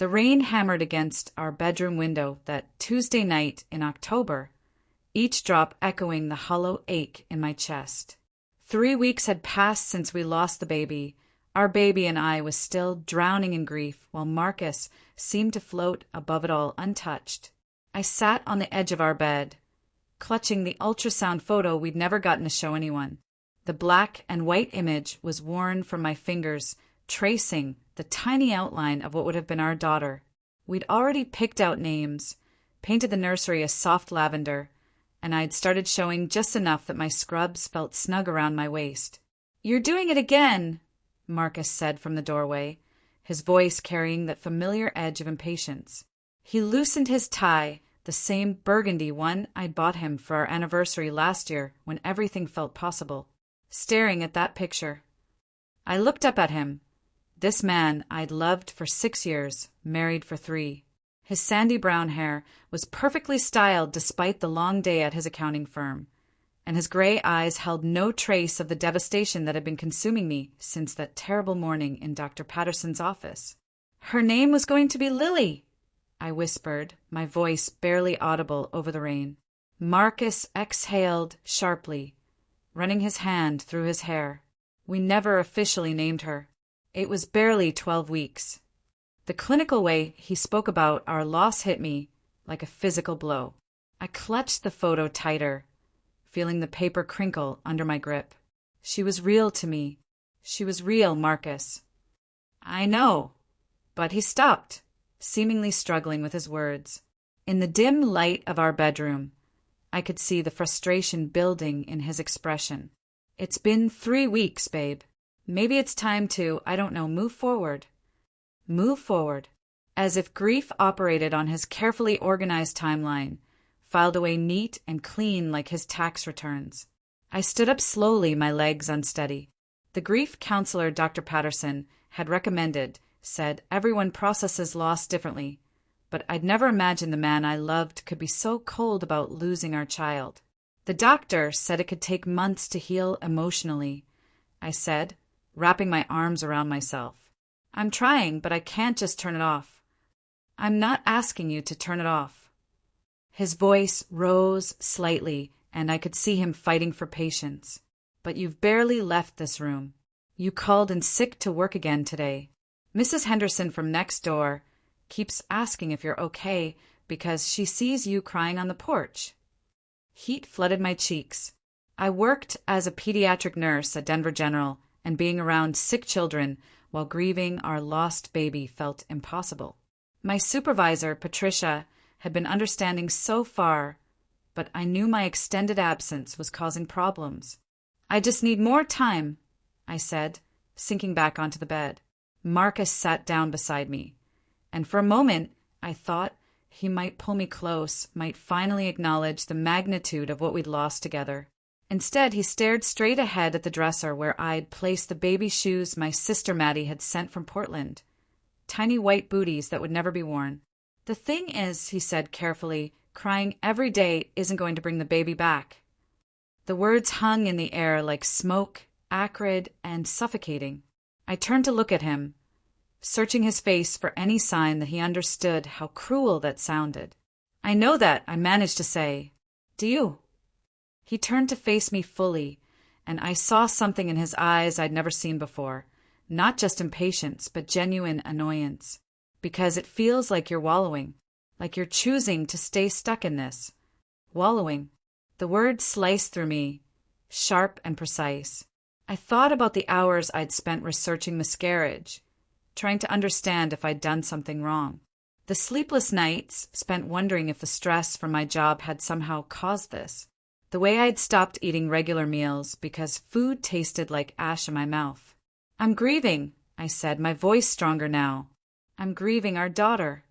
The rain hammered against our bedroom window that Tuesday night in October, each drop echoing the hollow ache in my chest. 3 weeks had passed since we lost the baby. Our baby and I was still drowning in grief, while Marcus seemed to float above it all untouched. I sat on the edge of our bed, clutching the ultrasound photo we'd never gotten to show anyone. The black and white image was worn from my fingers, tracing the tiny outline of what would have been our daughter. We'd already picked out names, painted the nursery a soft lavender, and I'd started showing just enough that my scrubs felt snug around my waist. "You're doing it again," Marcus said from the doorway, his voice carrying that familiar edge of impatience. He loosened his tie, the same burgundy one I'd bought him for our anniversary last year when everything felt possible, staring at that picture. I looked up at him. This man I'd loved for 6 years, married for 3. His sandy brown hair was perfectly styled despite the long day at his accounting firm, and his gray eyes held no trace of the devastation that had been consuming me since that terrible morning in Dr. Patterson's office. "Her name was going to be Lily," I whispered, my voice barely audible over the rain. Marcus exhaled sharply, running his hand through his hair. "We never officially named her. It was barely 12 weeks. The clinical way he spoke about our loss hit me like a physical blow. I clutched the photo tighter, feeling the paper crinkle under my grip. She was real to me. She was real, Marcus. "I know." But he stopped, seemingly struggling with his words. In the dim light of our bedroom, I could see the frustration building in his expression. "It's been 3 weeks, babe. Maybe it's time to, I don't know, move forward." Move forward, as if grief operated on his carefully organized timeline, filed away neat and clean like his tax returns. I stood up slowly, my legs unsteady. The grief counselor Dr. Patterson had recommended said everyone processes loss differently, but I'd never imagined the man I loved could be so cold about losing our child. "The doctor said it could take months to heal emotionally," I said, wrapping my arms around myself. "I'm trying, but I can't just turn it off." "I'm not asking you to turn it off." His voice rose slightly, and I could see him fighting for patience. "But you've barely left this room. You called in sick to work again today. Mrs. Henderson from next door keeps asking if you're okay because she sees you crying on the porch." Heat flooded my cheeks. I worked as a pediatric nurse at Denver General, and being around sick children while grieving our lost baby felt impossible. My supervisor, Patricia, had been understanding so far, but I knew my extended absence was causing problems. "I just need more time," I said, sinking back onto the bed. Marcus sat down beside me, and for a moment I thought he might pull me close, might finally acknowledge the magnitude of what we'd lost together. Instead, he stared straight ahead at the dresser where I'd placed the baby shoes my sister Maddie had sent from Portland. Tiny white booties that would never be worn. "The thing is," he said carefully, "crying every day isn't going to bring the baby back." The words hung in the air like smoke, acrid and suffocating. I turned to look at him, searching his face for any sign that he understood how cruel that sounded. "I know that," I managed to say. "Do you?" He turned to face me fully, and I saw something in his eyes I'd never seen before, not just impatience, but genuine annoyance. "Because it feels like you're wallowing, like you're choosing to stay stuck in this." Wallowing. The word sliced through me, sharp and precise. I thought about the hours I'd spent researching Miscarriage, trying to understand if I'd done something wrong. The sleepless nights spent wondering if the stress from my job had somehow caused this. The way I'd stopped eating regular meals because food tasted like ash in my mouth. "I'm grieving," I said, my voice stronger now. "I'm grieving our daughter."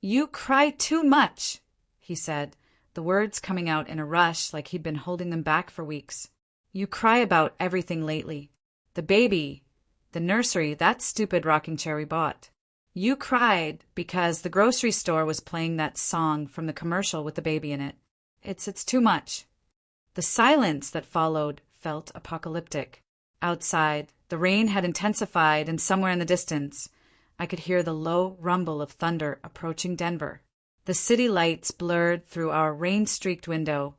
"You cry too much," he said, the words coming out in a rush like he'd been holding them back for weeks. "You cry about everything lately. The baby, the nursery, that stupid rocking chair we bought. You cried because the grocery store was playing that song from the commercial with the baby in it. It's too much." The silence that followed felt apocalyptic. Outside, the rain had intensified, and somewhere in the distance, I could hear the low rumble of thunder approaching Denver. The city lights blurred through our rain-streaked window,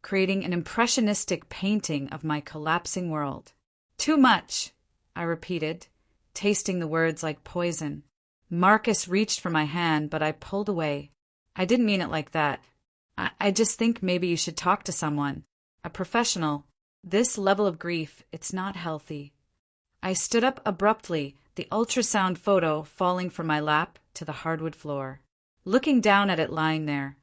creating an impressionistic painting of my collapsing world. "Too much," I repeated, tasting the words like poison. Marcus reached for my hand, but I pulled away. "I didn't mean it like that. I just think maybe you should talk to someone. A professional. This level of grief, it's not healthy." I stood up abruptly, the ultrasound photo falling from my lap to the hardwood floor. Looking down at it lying there,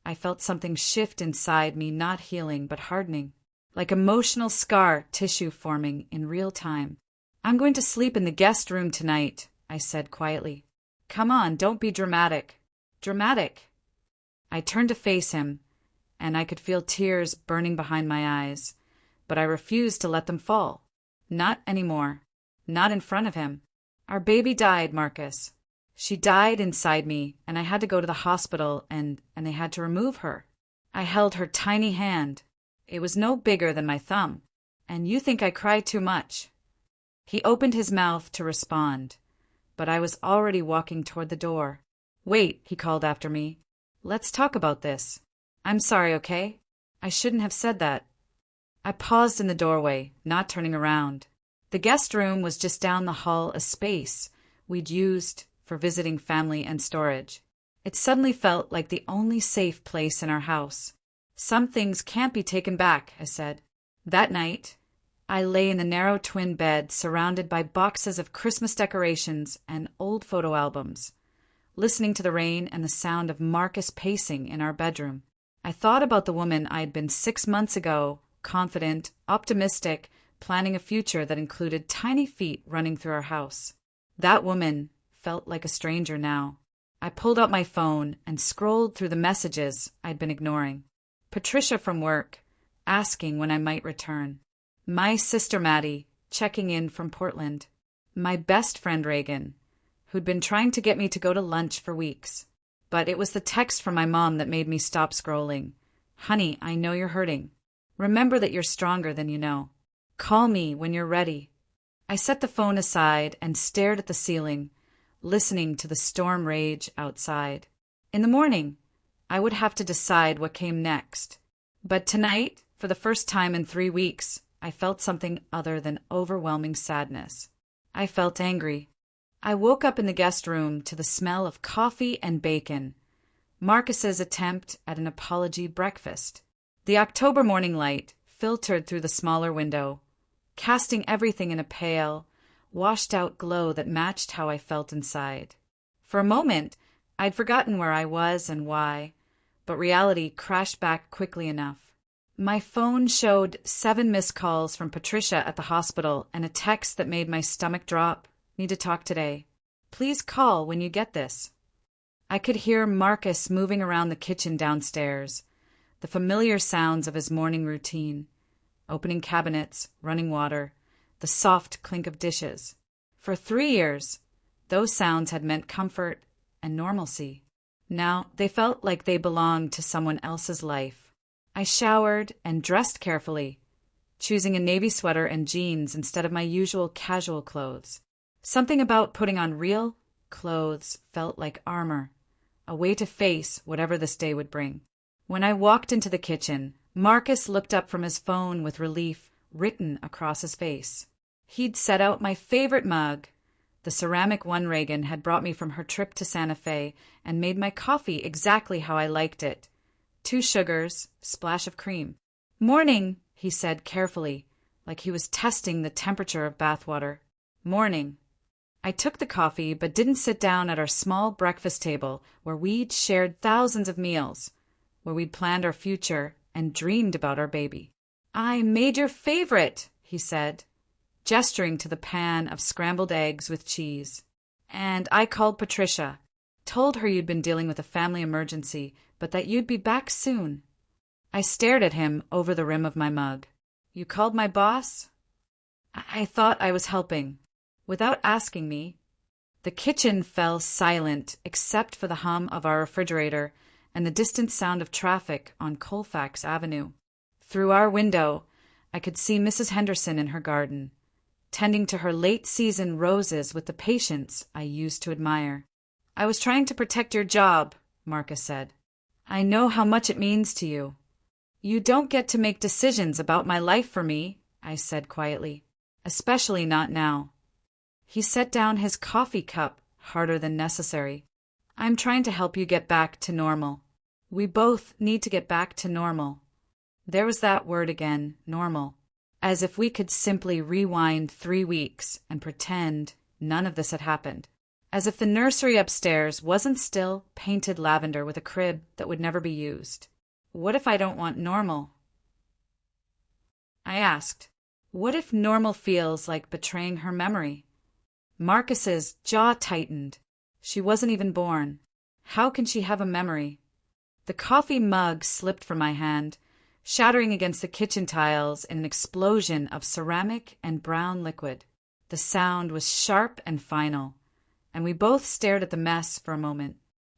I felt something shift inside me, not healing, but hardening, like emotional scar tissue forming in real time. "I'm going to sleep in the guest room tonight," I said quietly. "Come on, don't be dramatic." "Dramatic?" I turned to face him, and I could feel tears burning behind my eyes, but I refused to let them fall. Not anymore. Not in front of him. "Our baby died, Marcus. She died inside me, and I had to go to the hospital, and they had to remove her." I held her tiny hand. It was no bigger than my thumb. "And you think I cry too much?" He opened his mouth to respond, but I was already walking toward the door. "Wait," he called after me. "Let's talk about this. I'm sorry, okay? I shouldn't have said that." I paused in the doorway, not turning around. The guest room was just down the hall, a space we'd used for visiting family and storage. It suddenly felt like the only safe place in our house. "Some things can't be taken back," I said. That night, I lay in the narrow twin bed surrounded by boxes of Christmas decorations and old photo albums, listening to the rain and the sound of Marcus pacing in our bedroom. I thought about the woman I'd been 6 months ago, confident, optimistic, planning a future that included tiny feet running through our house. That woman felt like a stranger now. I pulled out my phone and scrolled through the messages I'd been ignoring. Patricia from work, asking when I might return. My sister Maddie, checking in from Portland. My best friend Reagan, who'd been trying to get me to go to lunch for weeks. But it was the text from my mom that made me stop scrolling. "Honey, I know you're hurting. Remember that you're stronger than you know. Call me when you're ready." I set the phone aside and stared at the ceiling, listening to the storm rage outside. In the morning, I would have to decide what came next. But tonight, for the first time in 3 weeks, I felt something other than overwhelming sadness. I felt angry. I woke up in the guest room to the smell of coffee and bacon, Marcus's attempt at an apology breakfast. The October morning light filtered through the smaller window, casting everything in a pale, washed-out glow that matched how I felt inside. For a moment, I'd forgotten where I was and why, but reality crashed back quickly enough. My phone showed 7 missed calls from Patricia at the hospital and a text that made my stomach drop. "Need to talk today. Please call when you get this." I could hear Marcus moving around the kitchen downstairs, the familiar sounds of his morning routine, opening cabinets, running water, the soft clink of dishes. For 3 years, those sounds had meant comfort and normalcy. Now they felt like they belonged to someone else's life. I showered and dressed carefully, choosing a navy sweater and jeans instead of my usual casual clothes. Something about putting on real clothes felt like armor, a way to face whatever this day would bring. When I walked into the kitchen, Marcus looked up from his phone with relief written across his face. He'd set out my favorite mug, the ceramic one Reagan had brought me from her trip to Santa Fe, and made my coffee exactly how I liked it. 2 sugars, splash of cream. "Morning," he said carefully, like he was testing the temperature of bathwater. "Morning." I took the coffee but didn't sit down at our small breakfast table where we'd shared thousands of meals, where we'd planned our future and dreamed about our baby. "I made your favorite," he said, gesturing to the pan of scrambled eggs with cheese. "And I called Patricia, told her you'd been dealing with a family emergency, but that you'd be back soon." I stared at him over the rim of my mug. "You called my boss?" I thought I was helping. Without asking me. The kitchen fell silent except for the hum of our refrigerator and the distant sound of traffic on Colfax Avenue. Through our window, I could see Mrs. Henderson in her garden, tending to her late-season roses with the patience I used to admire. "I was trying to protect your job," Marcus said. "I know how much it means to you." "You don't get to make decisions about my life for me," I said quietly. "Especially not now." He set down his coffee cup harder than necessary. "I'm trying to help you get back to normal. We both need to get back to normal." There was that word again, normal. As if we could simply rewind 3 weeks and pretend none of this had happened. As if the nursery upstairs wasn't still painted lavender with a crib that would never be used. "What if I don't want normal?" I asked. "What if normal feels like betraying her memory?" Marcus's jaw tightened. She wasn't even born. How can she have a memory? The coffee mug slipped from my hand, shattering against the kitchen tiles in an explosion of ceramic and brown liquid. The sound was sharp and final, and we both stared at the mess for a moment.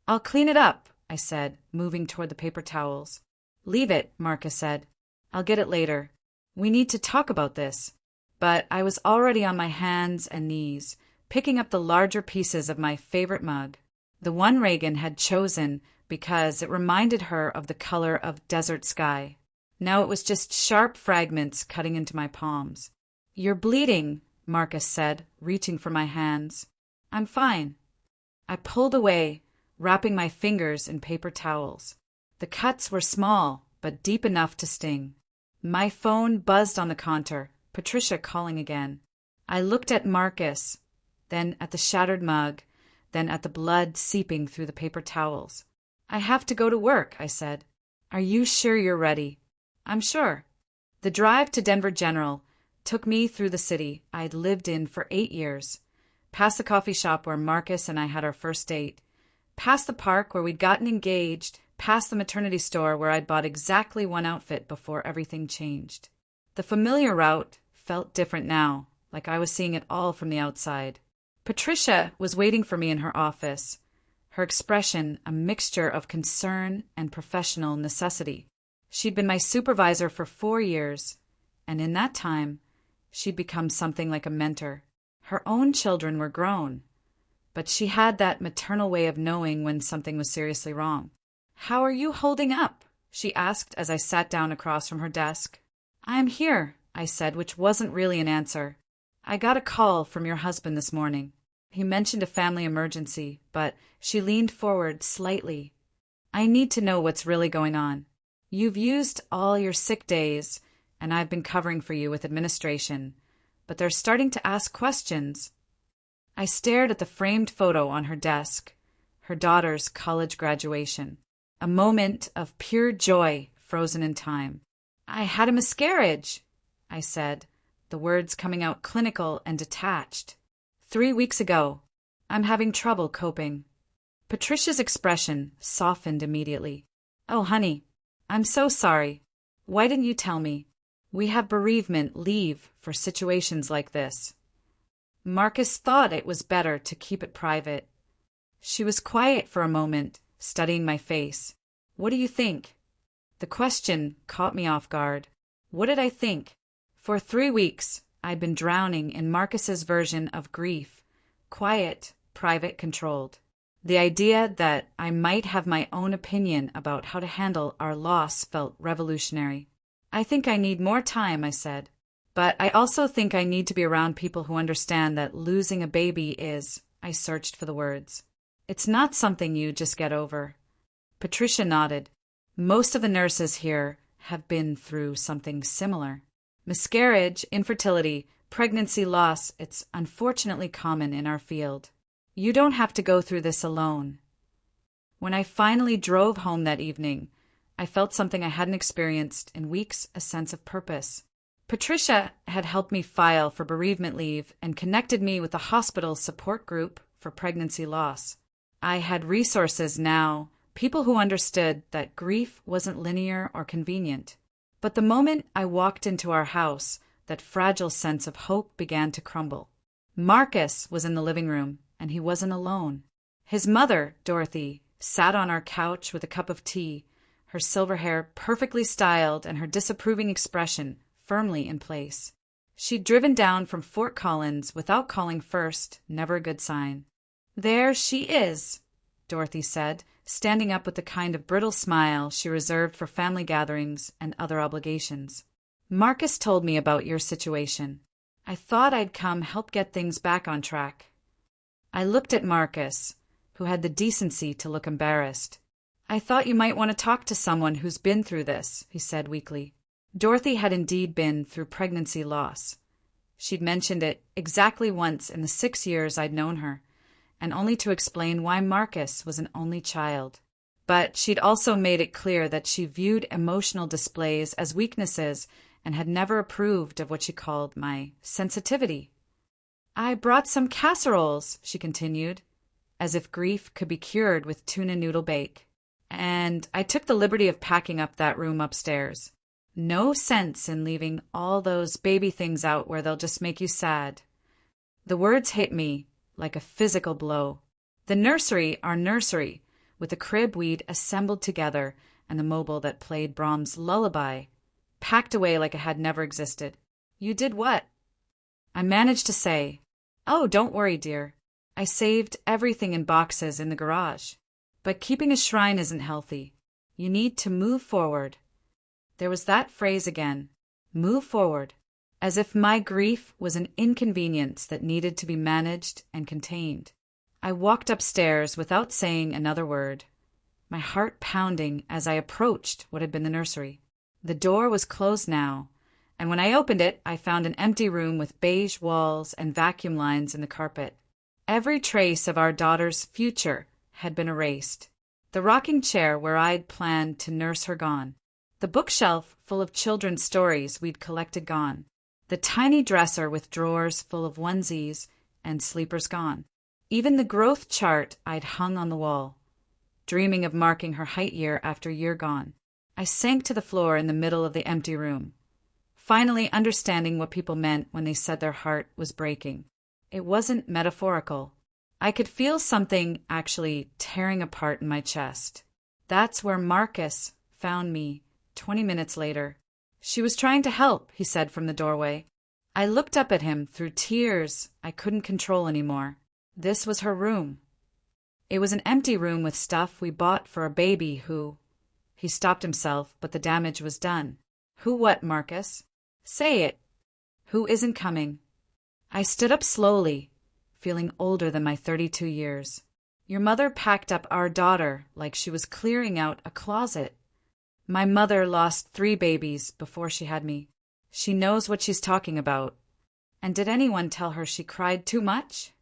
"I'll clean it up," I said, moving toward the paper towels. "Leave it," Marcus said. "I'll get it later. We need to talk about this." But I was already on my hands and knees, picking up the larger pieces of my favorite mug, the one Reagan had chosen because it reminded her of the color of desert sky. Now it was just sharp fragments cutting into my palms. "You're bleeding," Marcus said, reaching for my hands. "I'm fine." I pulled away, wrapping my fingers in paper towels. The cuts were small, but deep enough to sting. My phone buzzed on the counter, Patricia calling again. I looked at Marcus, then at the shattered mug, then at the blood seeping through the paper towels. "I have to go to work," I said. "Are you sure you're ready?" "I'm sure." The drive to Denver General took me through the city I'd lived in for 8 years, past the coffee shop where Marcus and I had our first date, past the park where we'd gotten engaged, past the maternity store where I'd bought exactly one outfit before everything changed. The familiar route felt different now, like I was seeing it all from the outside. Patricia was waiting for me in her office, her expression a mixture of concern and professional necessity. She'd been my supervisor for 4 years, and in that time, she'd become something like a mentor. Her own children were grown, but she had that maternal way of knowing when something was seriously wrong. "How are you holding up?" she asked as I sat down across from her desk. "I'm here," I said, which wasn't really an answer. "I got a call from your husband this morning. He mentioned a family emergency," but she leaned forward slightly. "I need to know what's really going on. You've used all your sick days, and I've been covering for you with administration, but they're starting to ask questions." I stared at the framed photo on her desk, her daughter's college graduation, a moment of pure joy frozen in time. "I had a miscarriage," I said, the words coming out clinical and detached. 3 weeks ago. I'm having trouble coping." Patricia's expression softened immediately. "Oh, honey, I'm so sorry. Why didn't you tell me? We have bereavement leave for situations like this." Marcus thought it was better to keep it private. She was quiet for a moment, studying my face. "What do you think?" The question caught me off guard. What did I think? For 3 weeks, I'd been drowning in Marcus's version of grief, quiet, private, controlled. The idea that I might have my own opinion about how to handle our loss felt revolutionary. "I think I need more time," I said. "But I also think I need to be around people who understand that losing a baby is," I searched for the words. "It's not something you just get over." Patricia nodded. "Most of the nurses here have been through something similar. Miscarriage, infertility, pregnancy loss, it's unfortunately common in our field. You don't have to go through this alone." When I finally drove home that evening, I felt something I hadn't experienced in weeks, a sense of purpose. Patricia had helped me file for bereavement leave and connected me with the hospital's support group for pregnancy loss. I had resources now, people who understood that grief wasn't linear or convenient. But the moment I walked into our house, that fragile sense of hope began to crumble. Marcus was in the living room, and he wasn't alone. His mother, Dorothy, sat on our couch with a cup of tea, her silver hair perfectly styled and her disapproving expression firmly in place. She'd driven down from Fort Collins without calling first, never a good sign. "There she is," Dorothy said, standing up with the kind of brittle smile she reserved for family gatherings and other obligations. "Marcus told me about your situation. I thought I'd come help get things back on track." I looked at Marcus, who had the decency to look embarrassed. "I thought you might want to talk to someone who's been through this," he said weakly. Dorothy had indeed been through pregnancy loss. She'd mentioned it exactly once in the 6 years I'd known her, and only to explain why Marcus was an only child. But she'd also made it clear that she viewed emotional displays as weaknesses and had never approved of what she called my sensitivity. "I brought some casseroles," she continued, as if grief could be cured with tuna noodle bake. "And I took the liberty of packing up that room upstairs. No sense in leaving all those baby things out where they'll just make you sad." The words hit me like a physical blow. The nursery, our nursery, with the crib we'd assembled together and the mobile that played Brahms' Lullaby, packed away like it had never existed. "You did what?" I managed to say, "Oh, don't worry, dear. I saved everything in boxes in the garage. But keeping a shrine isn't healthy. You need to move forward." There was that phrase again, "move forward," as if my grief was an inconvenience that needed to be managed and contained. I walked upstairs without saying another word, my heart pounding as I approached what had been the nursery. The door was closed now, and when I opened it, I found an empty room with beige walls and vacuum lines in the carpet. Every trace of our daughter's future had been erased. The rocking chair where I'd planned to nurse her gone. The bookshelf full of children's stories we'd collected gone. The tiny dresser with drawers full of onesies and sleepers gone. Even the growth chart I'd hung on the wall, dreaming of marking her height year after year gone. I sank to the floor in the middle of the empty room, finally understanding what people meant when they said their heart was breaking. It wasn't metaphorical. I could feel something actually tearing apart in my chest. That's where Marcus found me 20 minutes later. "She was trying to help," he said from the doorway. I looked up at him through tears I couldn't control anymore. This was her room. It was an empty room with stuff we bought for a baby who... He stopped himself, but the damage was done. "Who what, Marcus? Say it. Who isn't coming?" I stood up slowly, feeling older than my 32 years. "Your mother packed up our daughter like she was clearing out a closet. My mother lost 3 babies before she had me. She knows what she's talking about. And did anyone tell her she cried too much?"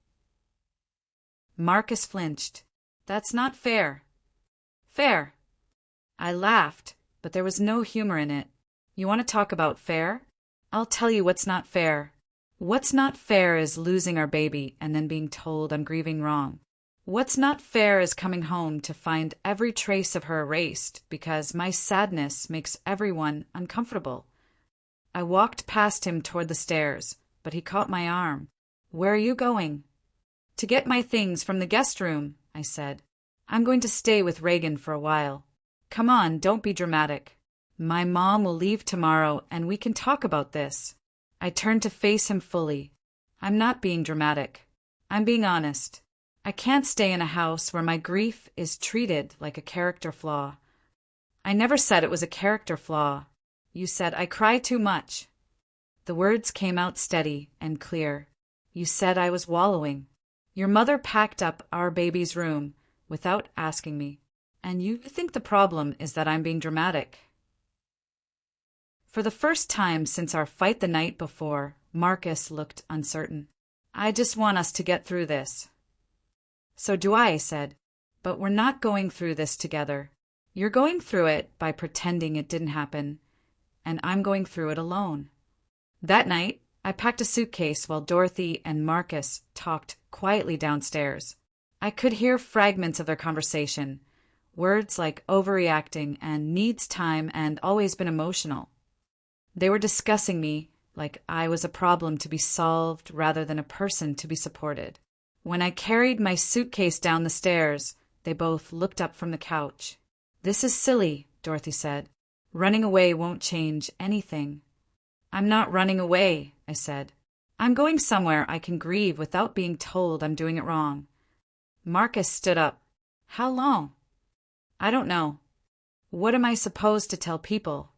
Marcus flinched. "That's not fair." "Fair." I laughed, but there was no humor in it. "You want to talk about fair? I'll tell you what's not fair. What's not fair is losing our baby and then being told I'm grieving wrong. What's not fair is coming home to find every trace of her erased because my sadness makes everyone uncomfortable." I walked past him toward the stairs, but he caught my arm. "Where are you going?" "To get my things from the guest room," I said. "I'm going to stay with Reagan for a while. Come on, don't be dramatic. My mom will leave tomorrow and we can talk about this." I turned to face him fully. "I'm not being dramatic. I'm being honest. I can't stay in a house where my grief is treated like a character flaw." "I never said it was a character flaw. You said I cry too much." The words came out steady and clear. "You said I was wallowing. Your mother packed up our baby's room without asking me. And you think the problem is that I'm being dramatic." For the first time since our fight the night before, Marcus looked uncertain. "I just want us to get through this." "So do I," said. "But we're not going through this together. You're going through it by pretending it didn't happen, and I'm going through it alone." That night, I packed a suitcase while Dorothy and Marcus talked quietly downstairs. I could hear fragments of their conversation, words like overreacting and needs time and always been emotional. They were discussing me like I was a problem to be solved rather than a person to be supported. When I carried my suitcase down the stairs, they both looked up from the couch. "This is silly," Dorothy said. "Running away won't change anything." I'm not running away, I said. I'm going somewhere I can grieve without being told I'm doing it wrong. Marcus stood up. How long? I don't know. What am I supposed to tell people?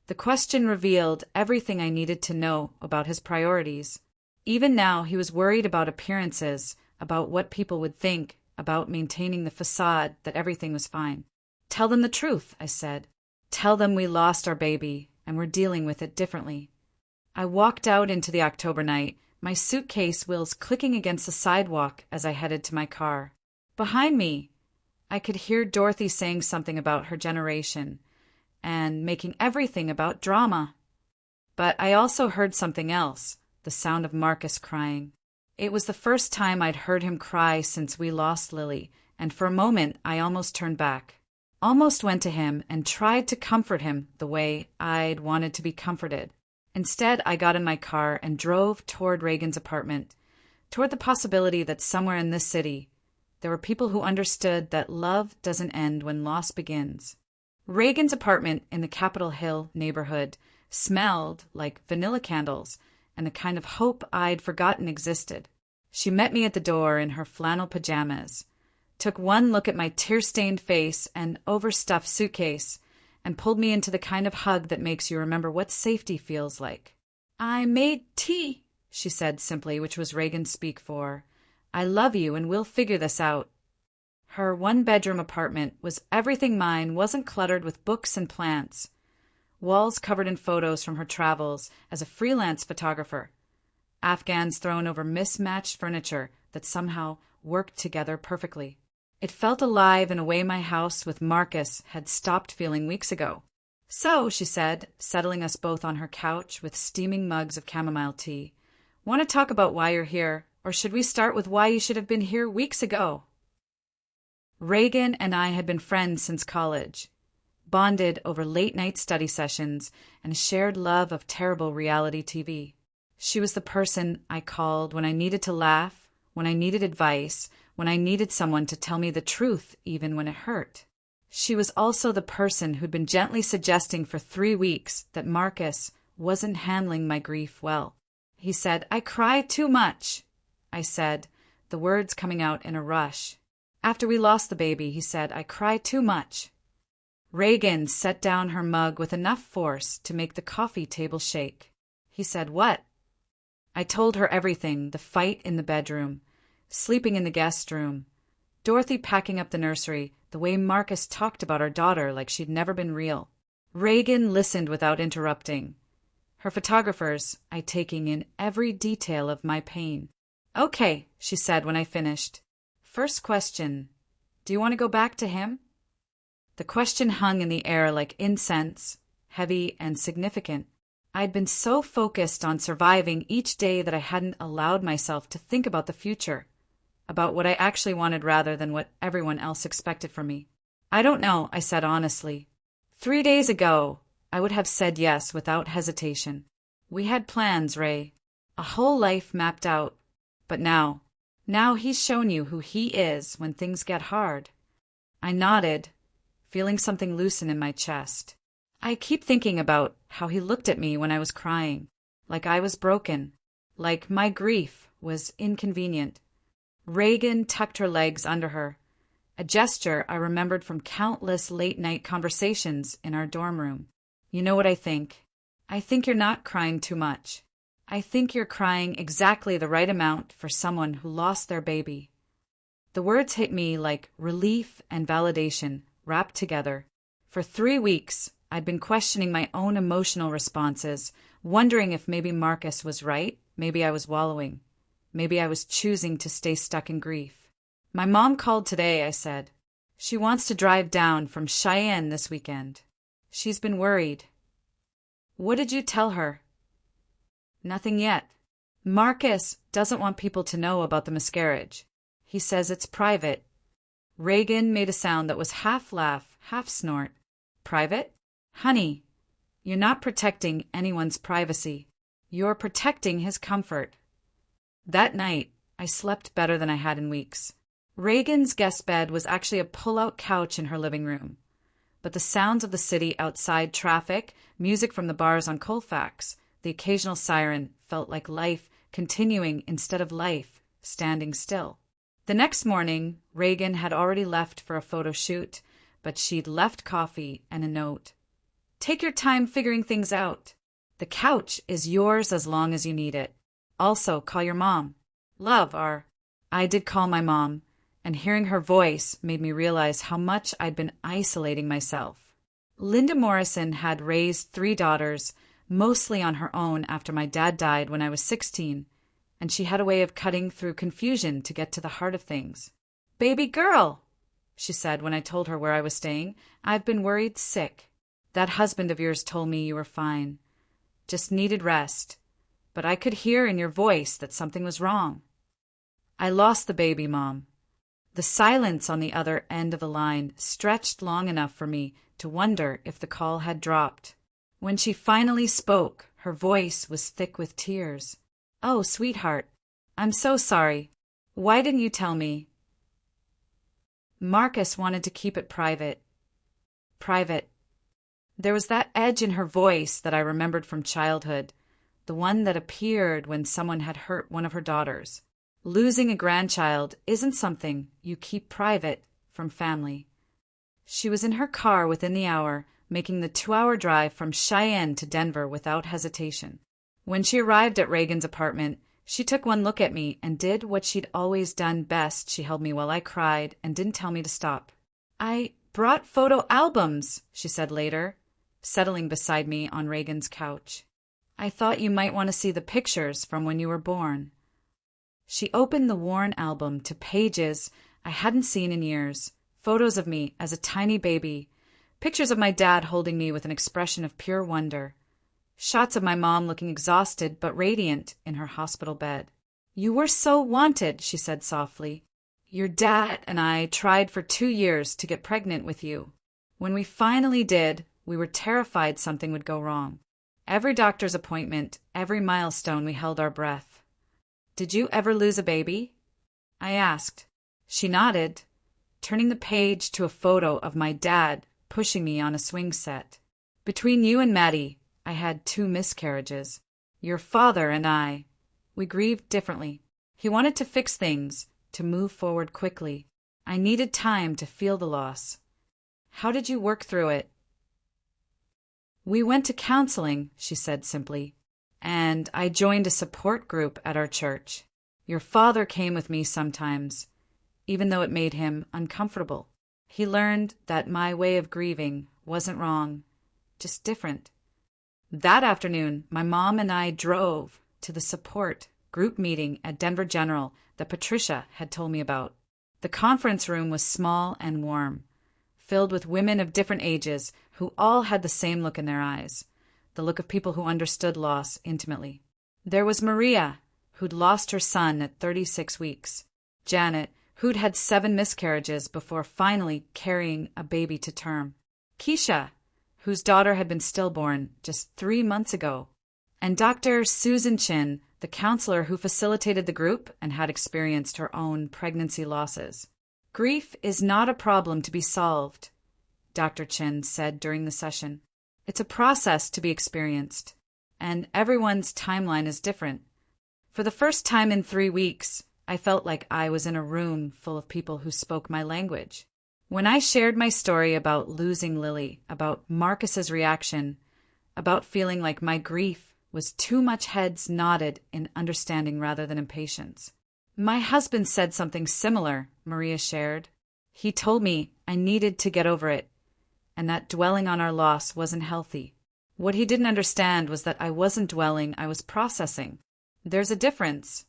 The question revealed everything I needed to know about his priorities. Even now, he was worried about appearances, about what people would think, about maintaining the facade that everything was fine. Tell them the truth, I said. Tell them we lost our baby, and we're dealing with it differently. I walked out into the October night, my suitcase wheels clicking against the sidewalk as I headed to my car. Behind me, I could hear Dorothy saying something about her generation, and making everything about drama. But I also heard something else, the sound of Marcus crying. It was the first time I'd heard him cry since we lost Lily, and for a moment I almost turned back. Almost went to him and tried to comfort him the way I'd wanted to be comforted. Instead, I got in my car and drove toward Reagan's apartment, toward the possibility that somewhere in this city, there were people who understood that love doesn't end when loss begins. Reagan's apartment in the Capitol Hill neighborhood smelled like vanilla candles and the kind of hope I'd forgotten existed. She met me at the door in her flannel pajamas, took one look at my tear-stained face and overstuffed suitcase, and pulled me into the kind of hug that makes you remember what safety feels like. I made tea, she said simply, which was Reagan's speak for, I love you and we'll figure this out. Her one-bedroom apartment was everything mine wasn't cluttered with books and plants. Walls covered in photos from her travels as a freelance photographer. Afghans thrown over mismatched furniture that somehow worked together perfectly. It felt alive in a way my house with Marcus had stopped feeling weeks ago. So, she said, settling us both on her couch with steaming mugs of chamomile tea, want to talk about why you're here, or should we start with why you should have been here weeks ago? Reagan and I had been friends since college, bonded over late-night study sessions and a shared love of terrible reality TV. She was the person I called when I needed to laugh, when I needed advice, when I needed someone to tell me the truth even when it hurt. She was also the person who'd been gently suggesting for 3 weeks that Marcus wasn't handling my grief well. He said, I cry too much, I said, the words coming out in a rush. After we lost the baby, he said, I cry too much. Reagan set down her mug with enough force to make the coffee table shake. He said, what? I told her everything, the fight in the bedroom, sleeping in the guest room, Dorothy packing up the nursery, the way Marcus talked about our daughter like she'd never been real. Reagan listened without interrupting. Her photographers, I taking in every detail of my pain. Okay, she said when I finished. First question, do you want to go back to him? The question hung in the air like incense, heavy and significant. I'd been so focused on surviving each day that I hadn't allowed myself to think about the future, about what I actually wanted rather than what everyone else expected from me. I don't know, I said honestly. 3 days ago, I would have said yes without hesitation. We had plans, Ray, a whole life mapped out. But now he's shown you who he is when things get hard. I nodded, feeling something loosen in my chest. I keep thinking about how he looked at me when I was crying, like I was broken, like my grief was inconvenient. Reagan tucked her legs under her, a gesture I remembered from countless late-night conversations in our dorm room. You know what I think? I think you're not crying too much. I think you're crying exactly the right amount for someone who lost their baby. The words hit me like relief and validation wrapped together. For 3 weeks, I'd been questioning my own emotional responses, wondering if maybe Marcus was right, maybe I was wallowing, maybe I was choosing to stay stuck in grief. My mom called today, I said. She wants to drive down from Cheyenne this weekend. She's been worried. What did you tell her? Nothing yet. Marcus doesn't want people to know about the miscarriage. He says it's private. Reagan made a sound that was half laugh, half snort. Private? Honey, you're not protecting anyone's privacy. You're protecting his comfort. That night, I slept better than I had in weeks. Reagan's guest bed was actually a pull-out couch in her living room. but the sounds of the city outside, traffic, music from the bars on Colfax, the occasional siren felt like life continuing instead of life standing still. The next morning, Reagan had already left for a photo shoot, but she'd left coffee and a note. Take your time figuring things out. The couch is yours as long as you need it. Also, call your mom. Love, R. I did call my mom, and hearing her voice made me realize how much I'd been isolating myself. Linda Morrison had raised 3 daughters, mostly on her own after my dad died when I was 16, and she had a way of cutting through confusion to get to the heart of things. Baby girl, she said when I told her where I was staying, I've been worried sick. That husband of yours told me you were fine. Just needed rest. But I could hear in your voice that something was wrong. I lost the baby, Mom. The silence on the other end of the line stretched long enough for me to wonder if the call had dropped. When she finally spoke, her voice was thick with tears. Oh, sweetheart, I'm so sorry. Why didn't you tell me? Marcus wanted to keep it private. Private. There was that edge in her voice that I remembered from childhood, the one that appeared when someone had hurt one of her daughters. Losing a grandchild isn't something you keep private from family. She was in her car within the hour, making the 2-hour drive from Cheyenne to Denver without hesitation. When she arrived at Reagan's apartment, she took one look at me and did what she'd always done best. She held me while I cried and didn't tell me to stop. I brought photo albums, she said later, settling beside me on Reagan's couch. I thought you might want to see the pictures from when you were born. She opened the worn album to pages I hadn't seen in years, photos of me as a tiny baby, pictures of my dad holding me with an expression of pure wonder, shots of my mom looking exhausted but radiant in her hospital bed. You were so wanted, she said softly. Your dad and I tried for 2 years to get pregnant with you. When we finally did, we were terrified something would go wrong. Every doctor's appointment, every milestone, we held our breath. Did you ever lose a baby? I asked. She nodded, turning the page to a photo of my dad pushing me on a swing set. Between you and Maddie, I had 2 miscarriages. Your father and I, we grieved differently. He wanted to fix things, to move forward quickly. I needed time to feel the loss. How did you work through it? We went to counseling, she said simply, and I joined a support group at our church. Your father came with me sometimes, even though it made him uncomfortable. He learned that my way of grieving wasn't wrong, just different. That afternoon, my mom and I drove to the support group meeting at Denver General that Patricia had told me about. The conference room was small and warm, filled with women of different ages who all had the same look in their eyes, the look of people who understood loss intimately. There was Maria, who'd lost her son at 36 weeks. Janet, who'd had 7 miscarriages before finally carrying a baby to term. Keisha, whose daughter had been stillborn just 3 months ago. And Dr. Susan Chin, the counselor who facilitated the group and had experienced her own pregnancy losses. Grief is not a problem to be solved, Dr. Chin said during the session. It's a process to be experienced, and everyone's timeline is different. For the first time in 3 weeks, I felt like I was in a room full of people who spoke my language. When I shared my story about losing Lily, about Marcus's reaction, about feeling like my grief was too much heads nodded in understanding rather than impatience. My husband said something similar, Maria shared. He told me I needed to get over it, and that dwelling on our loss wasn't healthy. What he didn't understand was that I wasn't dwelling, I was processing. There's a difference.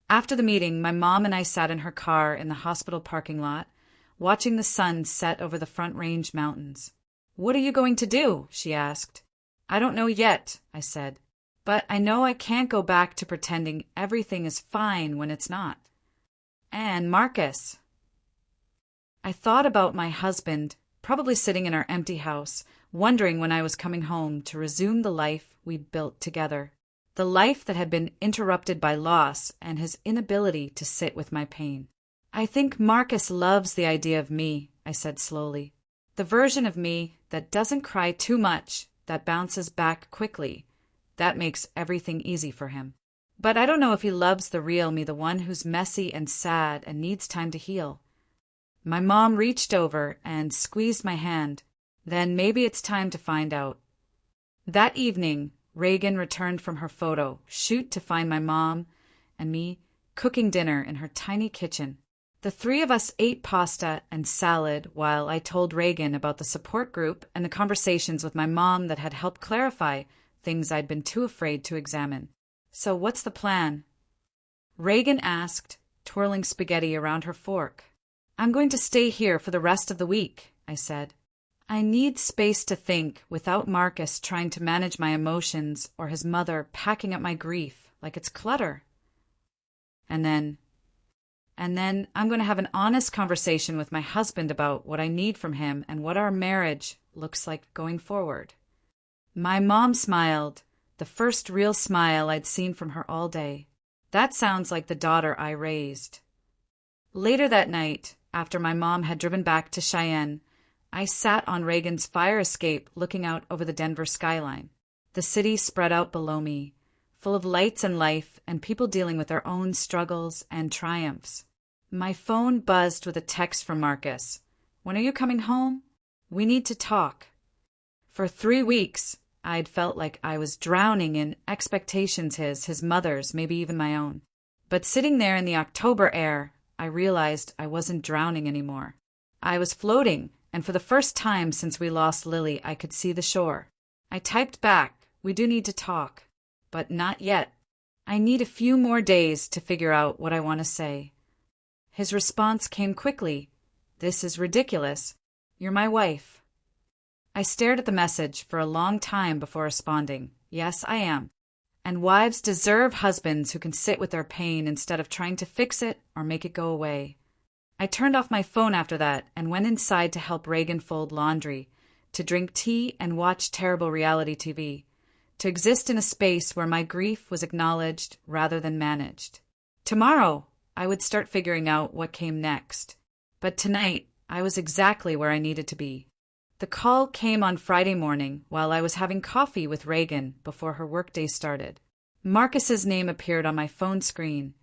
After the meeting, my mom and I sat in her car in the hospital parking lot, watching the sun set over the Front Range mountains. What are you going to do? She asked. I don't know yet, I said. But I know I can't go back to pretending everything is fine when it's not. And Marcus. I thought about my husband, probably sitting in our empty house, wondering when I was coming home to resume the life we'd built together. The life that had been interrupted by loss and his inability to sit with my pain. I think Marcus loves the idea of me, I said slowly. The version of me that doesn't cry too much, that bounces back quickly. That makes everything easy for him. But I don't know if he loves the real me, the one who's messy and sad and needs time to heal. My mom reached over and squeezed my hand. Then maybe it's time to find out. That evening, Reagan returned from her photo shoot to find my mom and me cooking dinner in her tiny kitchen. The three of us ate pasta and salad while I told Reagan about the support group and the conversations with my mom that had helped clarify things I'd been too afraid to examine. So what's the plan? Reagan asked, twirling spaghetti around her fork. I'm going to stay here for the rest of the week, I said. I need space to think without Marcus trying to manage my emotions or his mother packing up my grief like it's clutter. And then I'm going to have an honest conversation with my husband about what I need from him and what our marriage looks like going forward. My mom smiled, the first real smile I'd seen from her all day. That sounds like the daughter I raised. Later that night, after my mom had driven back to Cheyenne, I sat on Reagan's fire escape looking out over the Denver skyline. The city spread out below me, full of lights and life and people dealing with their own struggles and triumphs. My phone buzzed with a text from Marcus. When are you coming home? We need to talk. For 3 weeks, I'd felt like I was drowning in expectations, his mother's, maybe even my own. But sitting there in the October air, I realized I wasn't drowning anymore. I was floating, and for the first time since we lost Lily, I could see the shore. I typed back, we do need to talk. But not yet. I need a few more days to figure out what I want to say. His response came quickly. This is ridiculous. You're my wife. I stared at the message for a long time before responding. Yes, I am. And wives deserve husbands who can sit with their pain instead of trying to fix it or make it go away. I turned off my phone after that and went inside to help Reagan fold laundry, to drink tea and watch terrible reality TV. To exist in a space where my grief was acknowledged rather than managed. Tomorrow, I would start figuring out what came next. But tonight, I was exactly where I needed to be. The call came on Friday morning while I was having coffee with Reagan before her workday started. Marcus's name appeared on my phone screen,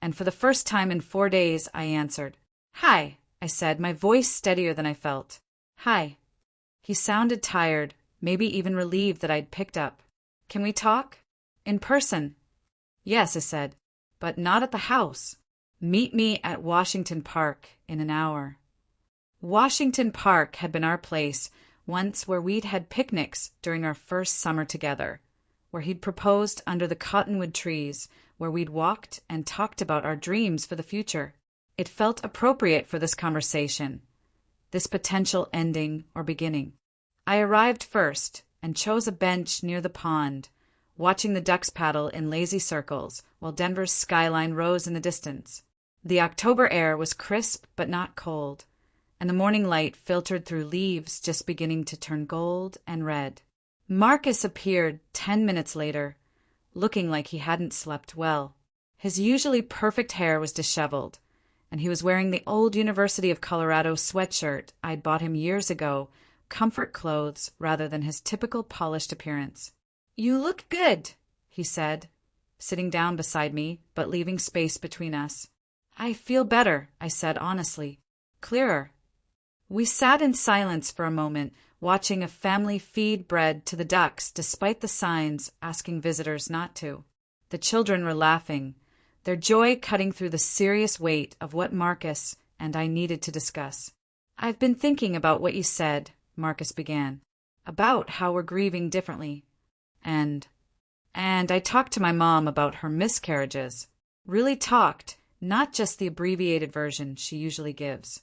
and for the first time in 4 days, I answered. Hi, I said, my voice steadier than I felt. Hi. He sounded tired, maybe even relieved that I'd picked up. Can we talk? In person? Yes, I said, but not at the house. Meet me at Washington Park in an hour. Washington Park had been our place once where we'd had picnics during our first summer together, where he'd proposed under the cottonwood trees, where we'd walked and talked about our dreams for the future. It felt appropriate for this conversation, this potential ending or beginning. I arrived first and chose a bench near the pond, watching the ducks paddle in lazy circles while Denver's skyline rose in the distance. The October air was crisp but not cold, and the morning light filtered through leaves just beginning to turn gold and red. Marcus appeared 10 minutes later, looking like he hadn't slept well. His usually perfect hair was disheveled, and he was wearing the old University of Colorado sweatshirt I'd bought him years ago, comfort clothes rather than his typical polished appearance. You look good, he said, sitting down beside me, but leaving space between us. I feel better, I said honestly. Clearer. We sat in silence for a moment, watching a family feed bread to the ducks despite the signs asking visitors not to. The children were laughing, their joy cutting through the serious weight of what Marcus and I needed to discuss. I've been thinking about what you said, Marcus began, about how we're grieving differently. And I talked to my mom about her miscarriages. Really talked, not just the abbreviated version she usually gives.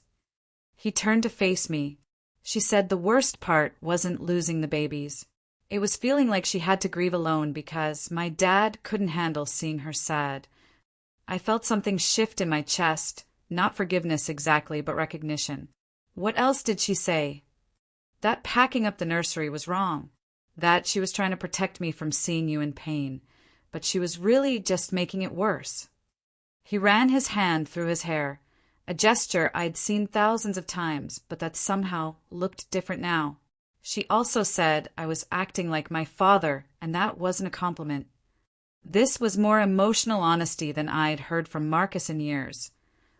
He turned to face me. She said the worst part wasn't losing the babies. It was feeling like she had to grieve alone because my dad couldn't handle seeing her sad. I felt something shift in my chest, not forgiveness exactly, but recognition. What else did she say? That packing up the nursery was wrong. That she was trying to protect me from seeing you in pain, but she was really just making it worse. He ran his hand through his hair, a gesture I'd seen thousands of times, but that somehow looked different now. She also said I was acting like my father, and that wasn't a compliment. This was more emotional honesty than I'd heard from Marcus in years,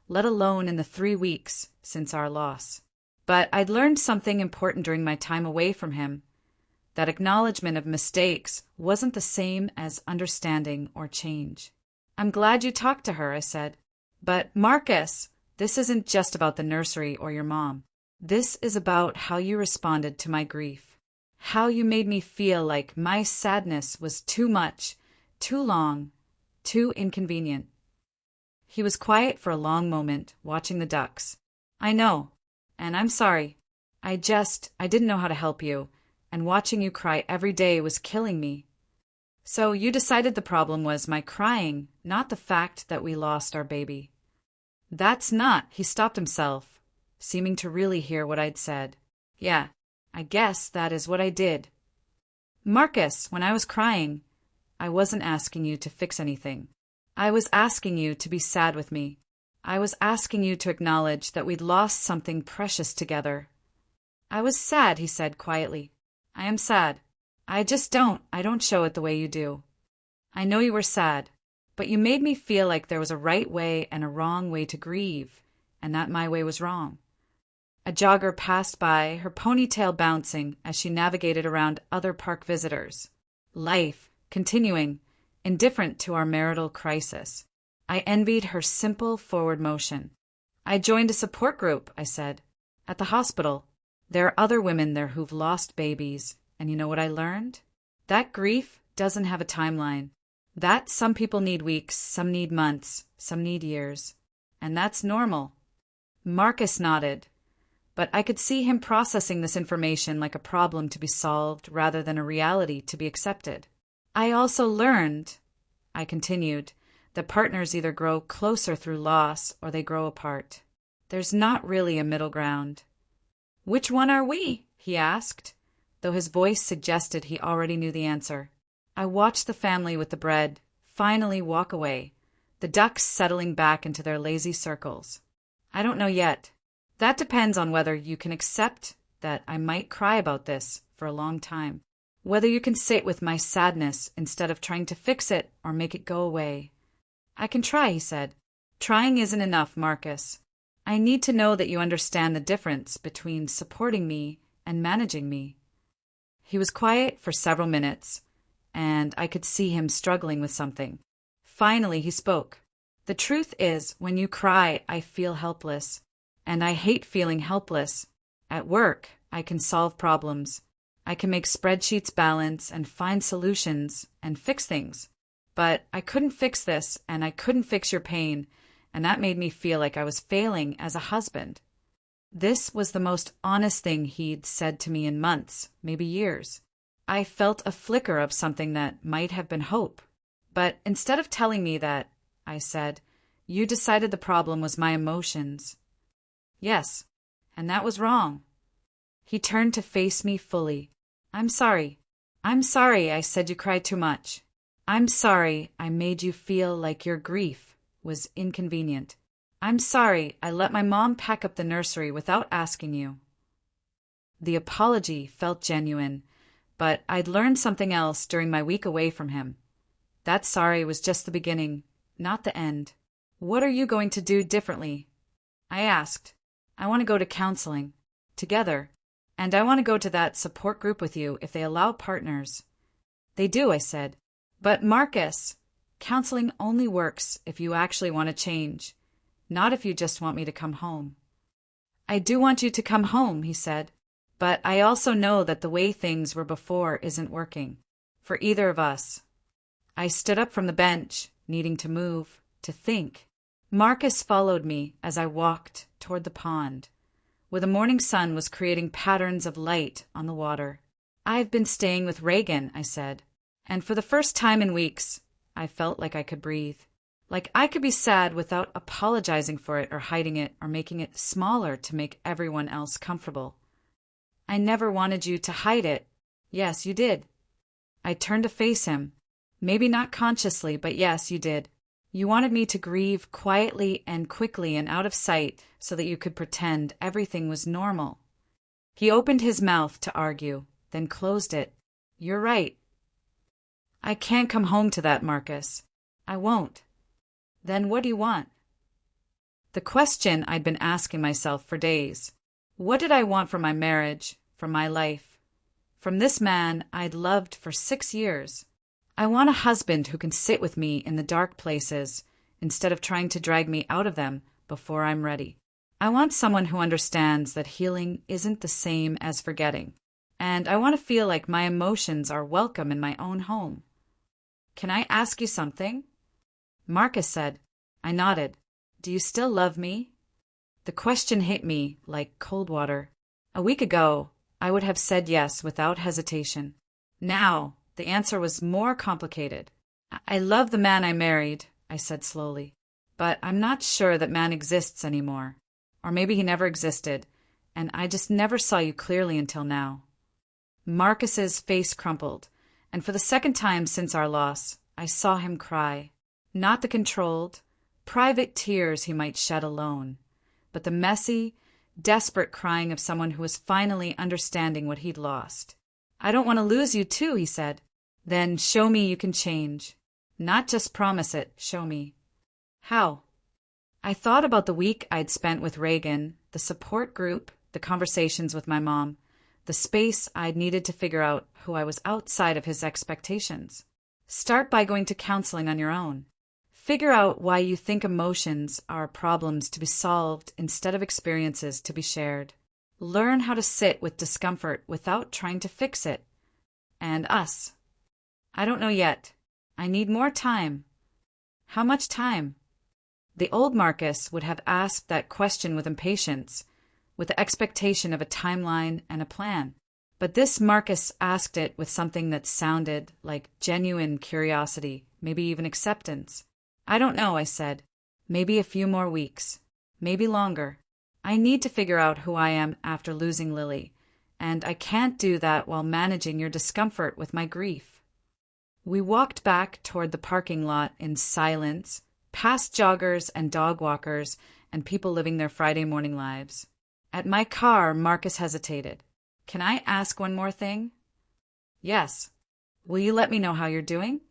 let alone in the 3 weeks since our loss. But I'd learned something important during my time away from him. That acknowledgement of mistakes wasn't the same as understanding or change. "I'm glad you talked to her," I said. "But, Marcus, this isn't just about the nursery or your mom. This is about how you responded to my grief. How you made me feel like my sadness was too much, too long, too inconvenient." He was quiet for a long moment, watching the ducks. "I know, and I'm sorry. I didn't know how to help you, and watching you cry every day was killing me." "So you decided the problem was my crying, not the fact that we lost our baby." "That's not," he stopped himself, seeming to really hear what I'd said. "Yeah, I guess that is what I did. Marcus, when I was crying, I wasn't asking you to fix anything. I was asking you to be sad with me. I was asking you to acknowledge that we'd lost something precious together." "I was sad," he said quietly. "I am sad. I don't show it the way you do. I know you were sad, but you made me feel like there was a right way and a wrong way to grieve, and that my way was wrong." A jogger passed by, her ponytail bouncing as she navigated around other park visitors. Life, continuing, indifferent to our marital crisis. I envied her simple forward motion. "I joined a support group," I said, "at the hospital. There are other women there who've lost babies, and you know what I learned? That grief doesn't have a timeline. That some people need weeks, some need months, some need years. And that's normal." Marcus nodded, but I could see him processing this information like a problem to be solved rather than a reality to be accepted. "I also learned," I continued, "that partners either grow closer through loss or they grow apart. There's not really a middle ground." "Which one are we?" he asked, though his voice suggested he already knew the answer. I watched the family with the bread finally walk away, the ducks settling back into their lazy circles. "I don't know yet. That depends on whether you can accept that I might cry about this for a long time. Whether you can sit with my sadness instead of trying to fix it or make it go away." "I can try," he said. "Trying isn't enough, Marcus. I need to know that you understand the difference between supporting me and managing me." He was quiet for several minutes, and I could see him struggling with something. Finally, he spoke. "The truth is, when you cry, I feel helpless, and I hate feeling helpless. At work, I can solve problems. I can make spreadsheets balance and find solutions and fix things. But I couldn't fix this, and I couldn't fix your pain, and that made me feel like I was failing as a husband." This was the most honest thing he'd said to me in months, maybe years. I felt a flicker of something that might have been hope. "But instead of telling me that," I said, "you decided the problem was my emotions." "Yes, and that was wrong." He turned to face me fully. "I'm sorry. I'm sorry I said you cried too much. I'm sorry I made you feel like your grief was inconvenient. I'm sorry I let my mom pack up the nursery without asking you." The apology felt genuine, but I'd learned something else during my week away from him. That sorry was just the beginning, not the end. "What are you going to do differently?" I asked. "I want to go to counseling. Together. And I want to go to that support group with you if they allow partners." "They do," I said. "But Marcus, counseling only works if you actually want to change, not if you just want me to come home." "I do want you to come home," he said, "but I also know that the way things were before isn't working. For either of us." I stood up from the bench, needing to move, to think. Marcus followed me as I walked toward the pond, where the morning sun was creating patterns of light on the water. "I've been staying with Reagan," I said, and for the first time in weeks, I felt like I could breathe. Like I could be sad without apologizing for it or hiding it or making it smaller to make everyone else comfortable. "I never wanted you to hide it." "Yes, you did." I turned to face him. "Maybe not consciously, but yes, you did. You wanted me to grieve quietly and quickly and out of sight so that you could pretend everything was normal. He opened his mouth to argue, then closed it. You're right. I can't come home to that, Marcus. I won't. Then what do you want? The question I'd been asking myself for days. What did I want from my marriage, from my life? From this man I'd loved for 6 years. I want a husband who can sit with me in the dark places instead of trying to drag me out of them before I'm ready. I want someone who understands that healing isn't the same as forgetting. And I want to feel like my emotions are welcome in my own home. Can I ask you something? Marcus said. I nodded. Do you still love me? The question hit me like cold water. A week ago, I would have said yes without hesitation. Now, the answer was more complicated. I love the man I married, I said slowly, but I'm not sure that man exists anymore. Or maybe he never existed, and I just never saw you clearly until now. Marcus's face crumpled, and for the second time since our loss, I saw him cry. Not the controlled, private tears he might shed alone, but the messy, desperate crying of someone who was finally understanding what he'd lost. I don't want to lose you too, he said. Then show me you can change. Not just promise it, show me. How? I thought about the week I'd spent with Reagan, the support group, the conversations with my mom, the space I'd needed to figure out who I was outside of his expectations. Start by going to counseling on your own. Figure out why you think emotions are problems to be solved instead of experiences to be shared. Learn how to sit with discomfort without trying to fix it. And us. I don't know yet. I need more time. How much time? The old Marcus would have asked that question with impatience, with the expectation of a timeline and a plan. But this Marcus asked it with something that sounded like genuine curiosity, maybe even acceptance. I don't know, I said. Maybe a few more weeks. Maybe longer. I need to figure out who I am after losing Lily, and I can't do that while managing your discomfort with my grief. We walked back toward the parking lot in silence, past joggers and dog walkers and people living their Friday morning lives. At my car, Marcus hesitated. Can I ask one more thing? Yes. Will you let me know how you're doing?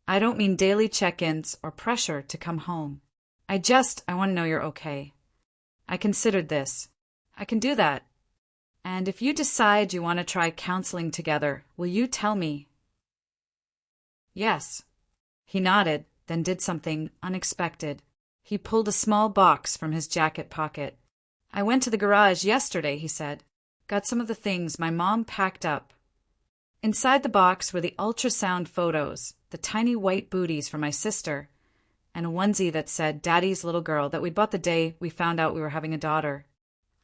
I don't mean daily check-ins or pressure to come home. I want to know you're okay. I considered this. I can do that. And if you decide you want to try counseling together, will you tell me? Yes. He nodded, then did something unexpected. He pulled a small box from his jacket pocket. I went to the garage yesterday, he said. Got some of the things my mom packed up. Inside the box were the ultrasound photos, the tiny white booties for my sister, and a onesie that said Daddy's little girl that we'd bought the day we found out we were having a daughter.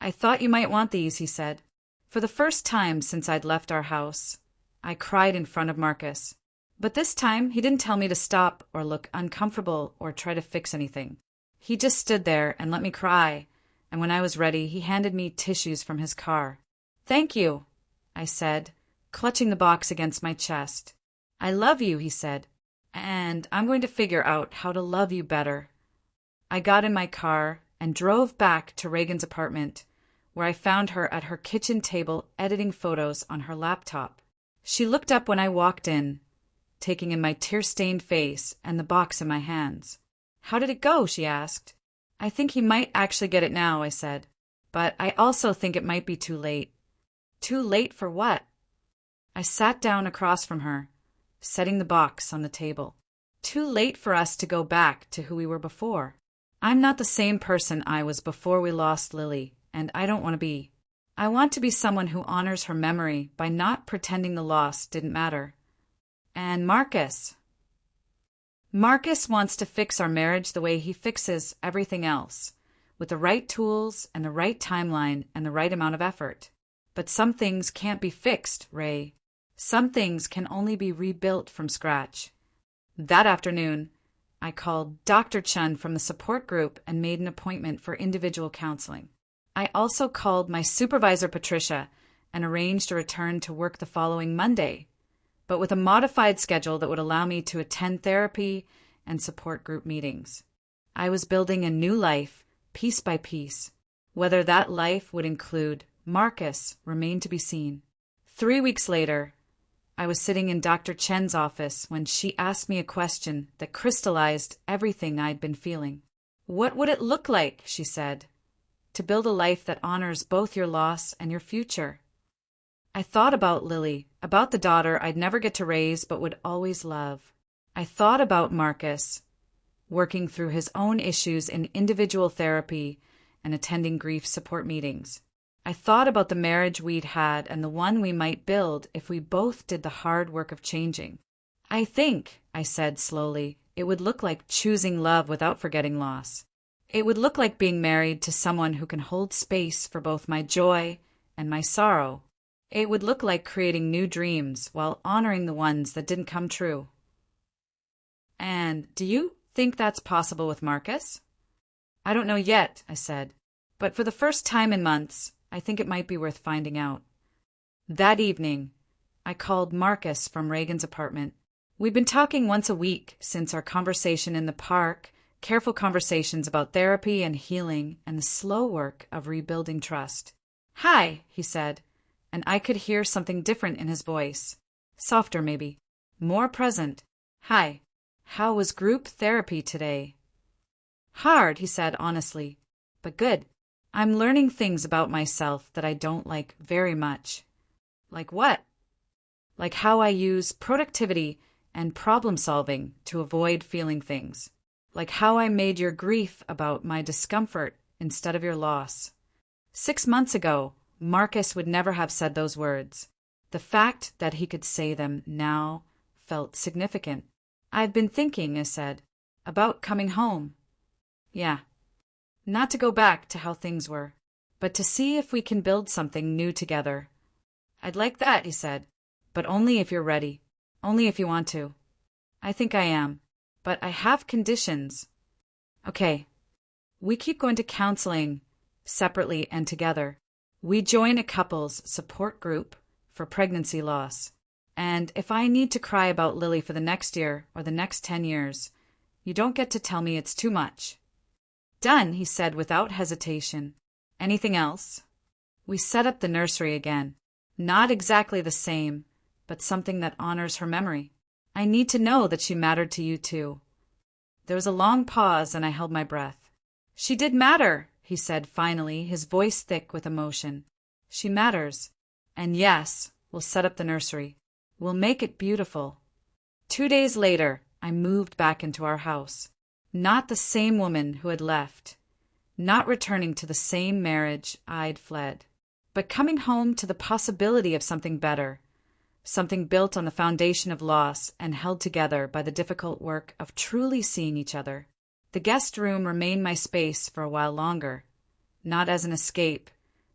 I thought you might want these, he said. For the first time since I'd left our house, I cried in front of Marcus. But this time he didn't tell me to stop or look uncomfortable or try to fix anything. He just stood there and let me cry, and when I was ready, he handed me tissues from his car. Thank you, I said, clutching the box against my chest. I love you, he said, and I'm going to figure out how to love you better. I got in my car and drove back to Reagan's apartment, where I found her at her kitchen table editing photos on her laptop. She looked up when I walked in, taking in my tear-stained face and the box in my hands. How did it go? She asked. I think he might actually get it now, I said, but I also think it might be too late. Too late for what? I sat down across from her, setting the box on the table. Too late for us to go back to who we were before. I'm not the same person I was before we lost Lily, and I don't want to be. I want to be someone who honors her memory by not pretending the loss didn't matter. And Marcus wants to fix our marriage the way he fixes everything else, with the right tools and the right timeline and the right amount of effort. But some things can't be fixed, Ray. Some things can only be rebuilt from scratch. That afternoon, I called Dr. Chun from the support group and made an appointment for individual counseling. I also called my supervisor, Patricia, and arranged a return to work the following Monday, but with a modified schedule that would allow me to attend therapy and support group meetings. I was building a new life, piece by piece. Whether that life would include Marcus remained to be seen. 3 weeks later, I was sitting in Dr. Chen's office when she asked me a question that crystallized everything I'd been feeling. "What would it look like," she said, "to build a life that honors both your loss and your future?" I thought about Lily, about the daughter I'd never get to raise but would always love. I thought about Marcus, working through his own issues in individual therapy and attending grief support meetings. I thought about the marriage we'd had and the one we might build if we both did the hard work of changing. "I think," I said slowly, "it would look like choosing love without forgetting loss. It would look like being married to someone who can hold space for both my joy and my sorrow. It would look like creating new dreams while honoring the ones that didn't come true." "And do you think that's possible with Marcus?" "I don't know yet," I said, "but for the first time in months, I think it might be worth finding out." That evening, I called Marcus from Reagan's apartment. We'd been talking once a week since our conversation in the park, careful conversations about therapy and healing and the slow work of rebuilding trust. "Hi," he said, and I could hear something different in his voice. Softer maybe, more present. "Hi, how was group therapy today?" "Hard," he said honestly, "but good. I'm learning things about myself that I don't like very much." "Like what?" "Like how I use productivity and problem solving to avoid feeling things. Like how I made your grief about my discomfort instead of your loss." 6 months ago, Marcus would never have said those words. The fact that he could say them now felt significant. "I've been thinking," I said, "about coming home." "Yeah. Not to go back to how things were, but to see if we can build something new together." "I'd like that," he said, "but only if you're ready. Only if you want to." "I think I am, but I have conditions." "Okay. We keep going to counseling, separately and together. We join a couples support group for pregnancy loss. And if I need to cry about Lily for the next year or the next 10 years, you don't get to tell me it's too much." "Done," he said without hesitation. "Anything else?" We set up the nursery again. Not exactly the same, but something that honors her memory. "I need to know that she mattered to you too." There was a long pause and I held my breath. "She did matter," he said finally, his voice thick with emotion. "She matters. And yes, we'll set up the nursery. We'll make it beautiful." 2 days later, I moved back into our house. Not the same woman who had left. Not returning to the same marriage I'd fled. But coming home to the possibility of something better. Something built on the foundation of loss and held together by the difficult work of truly seeing each other. The guest room remained my space for a while longer. Not as an escape,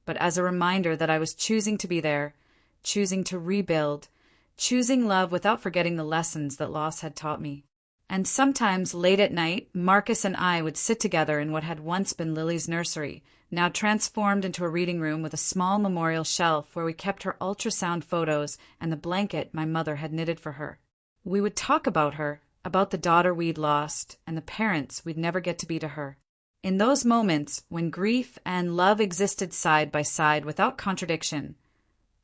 but as a reminder that I was choosing to be there, choosing to rebuild, choosing love without forgetting the lessons that loss had taught me. And sometimes late at night, Marcus and I would sit together in what had once been Lily's nursery, now transformed into a reading room with a small memorial shelf where we kept her ultrasound photos and the blanket my mother had knitted for her. We would talk about her, about the daughter we'd lost, and the parents we'd never get to be to her. In those moments, when grief and love existed side by side without contradiction,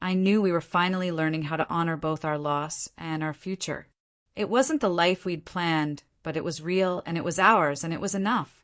I knew we were finally learning how to honor both our loss and our future. It wasn't the life we'd planned, but it was real and it was ours and it was enough.